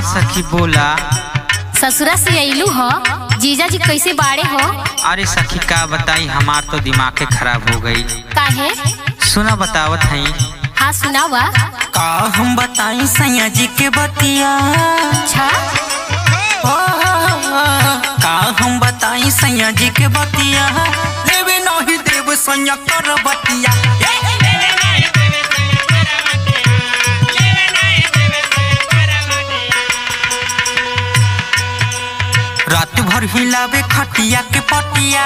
सखी बोला। ससुरा से अइलू हो, जीजा जी कैसे बाड़े हो? अरे सखी का बताई, हमार तो दिमाग खराब हो गई। काहे? सुना बतावत हई। हाँ सुनावा। का हम बताई सैया जी के बतिया। अच्छा का हम बताई सैया जी के बतिया, देवे नहीं देव सैया कर बतिया। रात भर हिलावे खटिया के पटिया,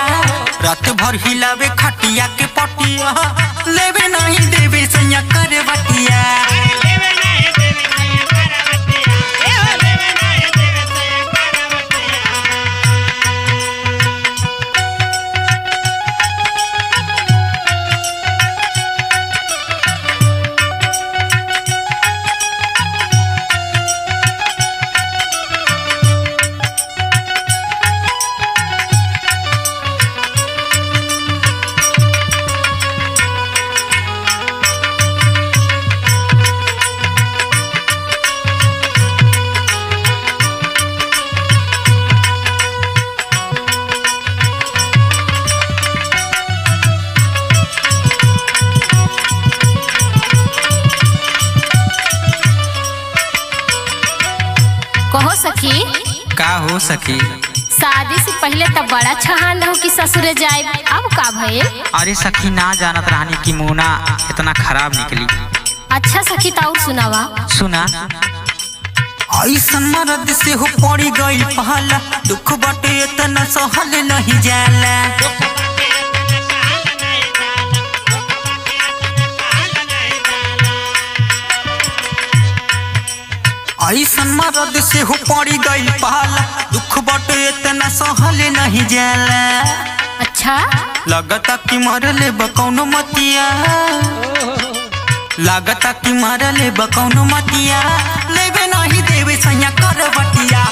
रात भर हिलावे खटिया के पटिया, लेवे नहीं देवे सैया कर बतिया। कहो सखी। का हो सखी? शादी से पहले तब बड़ा छहान रहो कि ससुरे जाए, अब का भइल? अरे सखी ना जानत रहनी कि मोना इतना खराब निकली। अच्छा सखी ताऊ सुनावा। सुना। ऐसन मर्द से हो पड़ी गई पहला, दुख बाटे इतना सहल नहीं जाला। ऐसन मर्द से हो पड़ी गई पहला, दुख बाटे इतना सहल नहीं जाला। अच्छा लगता कि मरले बकौनो मतिया, लगता कि मरले बकौनो मतिया, लेवे नहीं देवे सैया कर बटिया।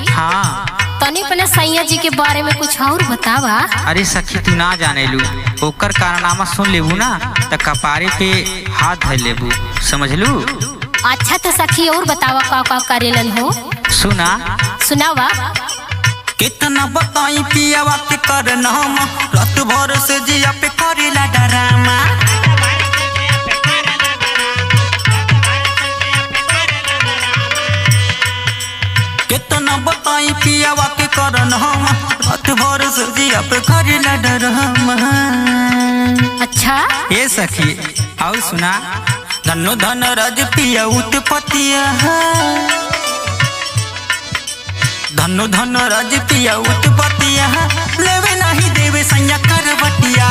हाँ तनी अपने सैया जी के बारे में कुछ और बतावा। अरे सखी तू ना जाने लू, ओकर कारनामा सुन लेबू ना तो कपारे पे हाथ धर लेबू, समझ लू। अच्छा तो सखी और बतावा का का करेलन हो। सुना। सुनावा। कितना बताई पियावा के करनामा, रात भर से जिया पे करेला डरामा। कितना बताई पियावा के करनामा, रात भर से जिया पे करेला डरामा। अच्छा ये सखी और सुना। धनो धन राज पिया उत्पतिया, धनो धन राज पिया उत्पतिया, लेवे नहीं देवे सैया कर बटिया।